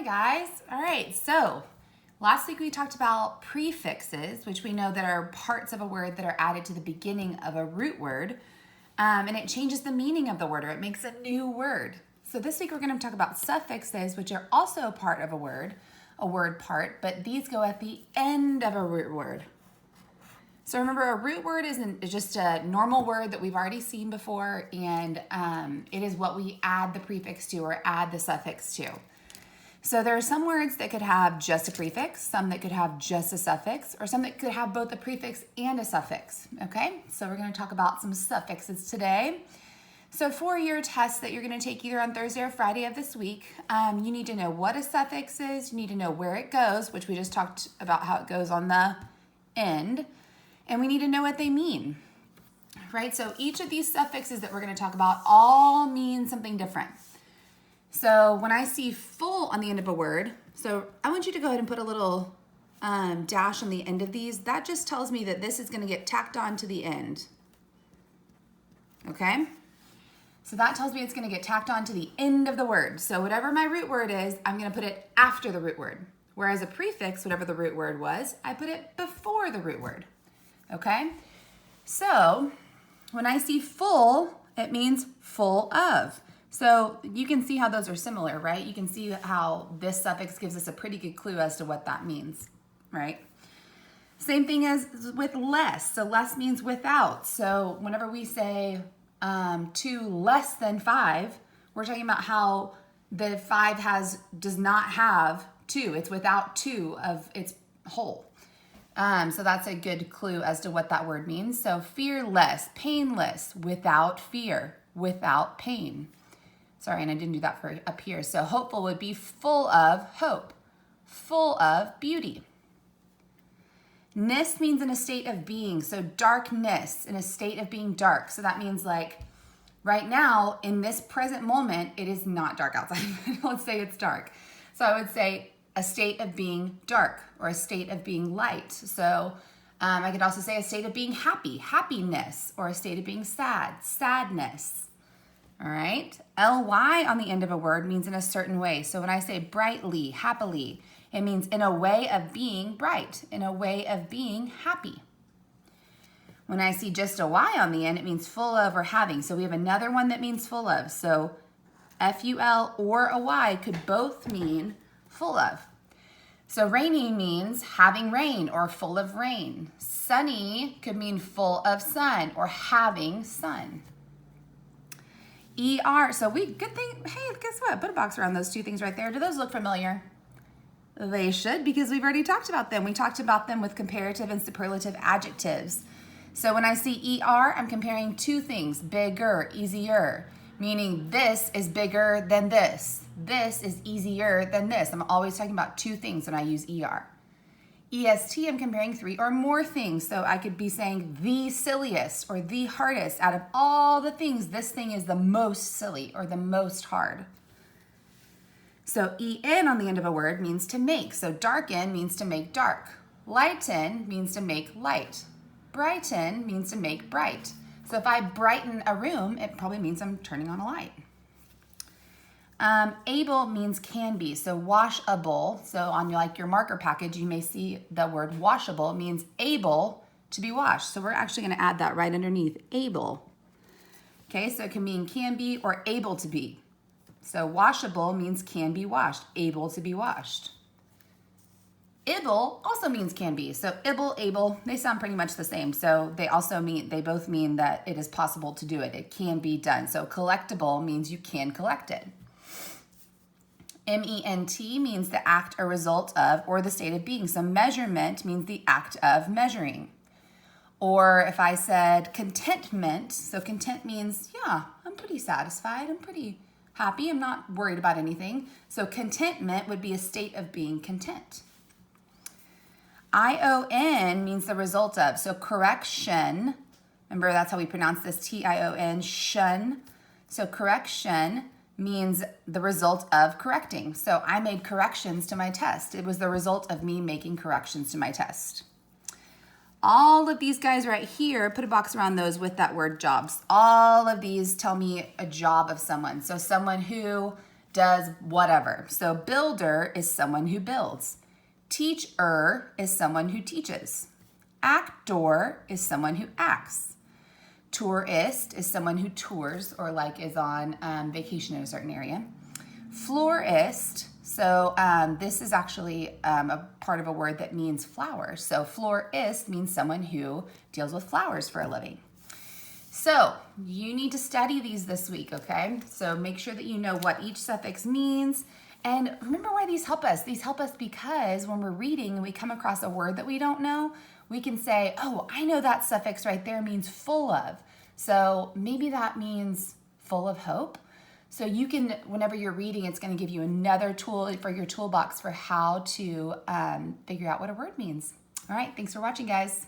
Hi guys. All right, so last week we talked about prefixes, which we know that are parts of a word that are added to the beginning of a root word, and it changes the meaning of the word, or it makes a new word. So this week we're going to talk about suffixes, which are also part of a word part, but these go at the end of a root word. So remember, a root word is just a normal word that we've already seen before, and it is what we add the prefix to or add the suffix to. So there are some words that could have just a prefix, some that could have just a suffix, or some that could have both a prefix and a suffix, okay? So we're going to talk about some suffixes today. So for your test that you're going to take either on Thursday or Friday of this week, you need to know what a suffix is, you need to know where it goes, which we just talked about how it goes on the end, and we need to know what they mean, right? So each of these suffixes that we're going to talk about all mean something different. So when I see full on the end of a word, so I want you to go ahead and put a little dash on the end of these. That just tells me that this is going to get tacked on to the end. Okay? So that tells me it's going to get tacked on to the end of the word. So whatever my root word is, I'm going to put it after the root word. Whereas a prefix, whatever the root word was, I put it before the root word. Okay? So when I see full, it means full of. So you can see how those are similar, right? You can see how this suffix gives us a pretty good clue as to what that means, right? Same thing as with less. So less means without. So whenever we say 2 less than 5, we're talking about how the 5 does not have 2. It's without 2 of its whole. So that's a good clue as to what that word means. So fearless, painless, without fear, without pain. Sorry, and I didn't do that for up here. So hopeful would be full of hope, full of beauty. Ness means in a state of being. So darkness, in a state of being dark. So that means like right now, in this present moment, it is not dark outside. Let's say it's dark. So I would say a state of being dark or a state of being light. So I could also say a state of being happy, happiness, or a state of being sad, sadness. All right. Ly on the end of a word means in a certain way. So when I say brightly, happily, it means in a way of being bright, in a way of being happy. When I see just a Y on the end, it means full of or having. So we have another one that means full of. So FUL or a Y could both mean full of. So rainy means having rain or full of rain. Sunny could mean full of sun or having sun. ER, so good thing, hey, guess what? Put a box around those two things right there. Do those look familiar? They should, because we've already talked about them. We talked about them with comparative and superlative adjectives. So when I see ER, I'm comparing two things, bigger, easier, meaning this is bigger than this. This is easier than this. I'm always talking about two things when I use ER. EST, I'm comparing 3 or more things. So I could be saying the silliest or the hardest. Out of all the things, this thing is the most silly or the most hard. So EN on the end of a word means to make. So darken means to make dark. Lighten means to make light. Brighten means to make bright. So if I brighten a room, it probably means I'm turning on a light. Able means can be, so washable. So on your marker package, you may see the word washable means able to be washed. So we're actually going to add that right underneath, able. Okay, so it can mean can be or able to be. So washable means can be washed, able to be washed. Able also means can be. So able, they sound pretty much the same. So they both mean that it is possible to do it. It can be done. So collectible means you can collect it. MENT means the act or result of or the state of being. So measurement means the act of measuring. Or if I said contentment, so content means, yeah, I'm pretty satisfied. I'm pretty happy. I'm not worried about anything. So contentment would be a state of being content. ION means the result of. So correction, remember that's how we pronounce this, TION, shun. So correction means the result of correcting. So I made corrections to my test. It was the result of me making corrections to my test. All of these guys right here, put a box around those with that word jobs. All of these tell me a job of someone. So someone who does whatever. So builder is someone who builds. Teacher is someone who teaches. Actor is someone who acts. Tourist is someone who tours or like is on vacation in a certain area. Florist, so this is actually a part of a word that means flowers. So florist means someone who deals with flowers for a living. So you need to study these this week, okay? So make sure that you know what each suffix means. And remember why these help us. These help us because when we're reading and we come across a word that we don't know, we can say, oh, I know that suffix right there means full of. So maybe that means full of hope. So you can, whenever you're reading, it's going to give you another tool for your toolbox for how to figure out what a word means. All right, thanks for watching, guys.